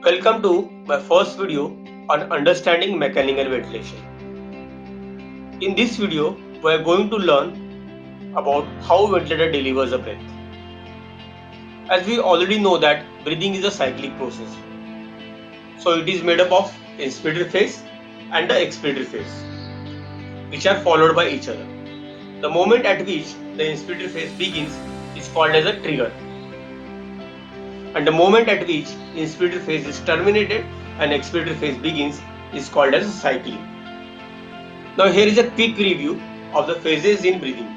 Welcome to my first video on understanding mechanical ventilation. In this video, we are going to learn about how ventilator delivers a breath. As we already know that breathing is a cyclic process. So it is made up of inspiratory phase and the expiratory phase, which are followed by each other. The moment at which the inspiratory phase begins is called as a trigger, and the moment at which inspiratory phase is terminated and expiratory phase begins is called as cycling. Now here is a quick review of the phases in breathing.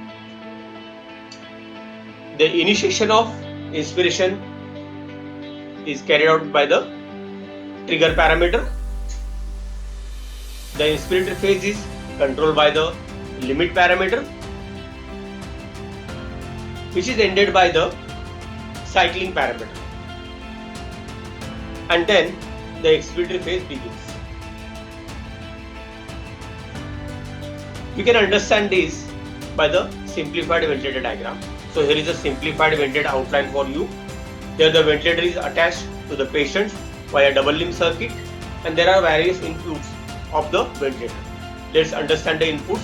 The initiation of inspiration is carried out by the trigger parameter. The inspiratory phase is controlled by the limit parameter, which is ended by the cycling parameter. And then the expiratory phase begins. You can understand this by the simplified ventilator diagram. So here is a simplified ventilator outline for you. Here the ventilator is attached to the patient via double limb circuit, and there are various inputs of the ventilator. Let's understand the inputs.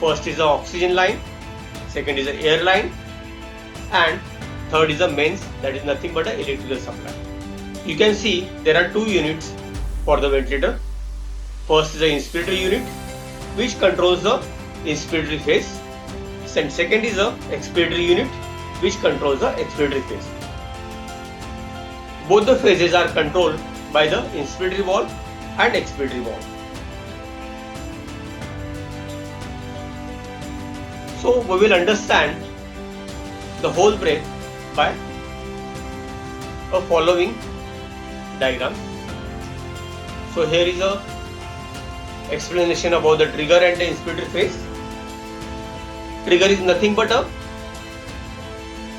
First is the oxygen line, second is the air line, and third is the mains, that is nothing but an electrical supply. You can see there are two units for the ventilator. First is the inspiratory unit, which controls the inspiratory phase, and second is the expiratory unit, which controls the expiratory phase. Both the phases are controlled by the inspiratory valve and expiratory valve. So we will understand the whole breath by a following diagram. So here is a explanation about the trigger and the inspiratory phase. Trigger is nothing but a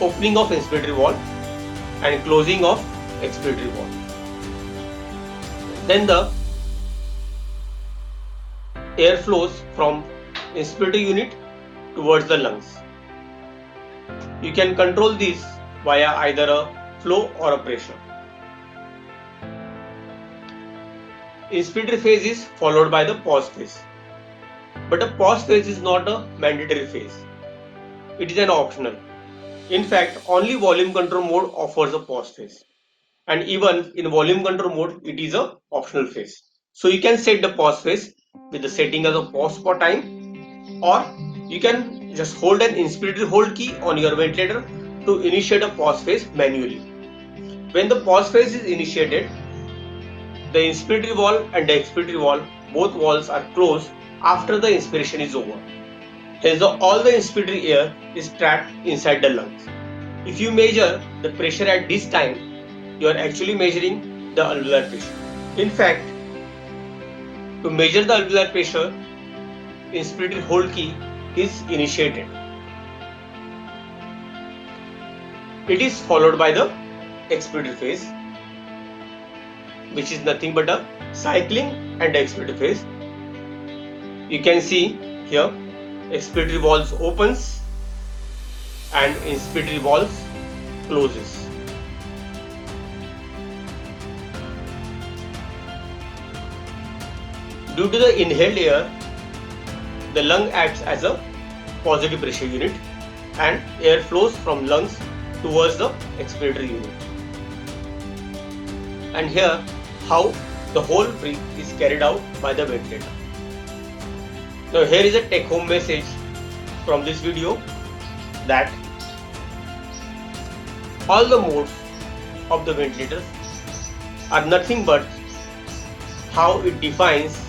opening of inspiratory valve and closing of expiratory valve. Then the air flows from inspiratory unit towards the lungs. You can control this via either a flow or a pressure. Inspiratory phase is followed by the pause phase. But a pause phase is not a mandatory phase. It is an optional. In fact, only volume control mode offers a pause phase. And even in volume control mode, it is a optional phase. So you can set the pause phase with the setting as a pause for time, or you can just hold an inspiratory hold key on your ventilator to initiate a pause phase manually. When the pause phase is initiated, the inspiratory valve and the expiratory valve, both valves are closed after the inspiration is over. Hence, all the inspiratory air is trapped inside the lungs. If you measure the pressure at this time, you are actually measuring the alveolar pressure. In fact, to measure the alveolar pressure, inspiratory hold key is initiated. It is followed by the expiratory phase, which is nothing but a cycling and expiratory phase. You can see here expiratory valves opens and inspiratory valves closes. Due to the inhaled air, the lung acts as a positive pressure unit and air flows from lungs towards the expiratory unit. And here how the whole breath is carried out by the ventilator. Now here is a take home message from this video, that all the modes of the ventilator are nothing but how it defines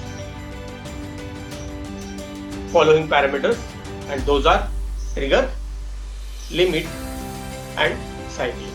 following parameters, and those are trigger, limit and cycling.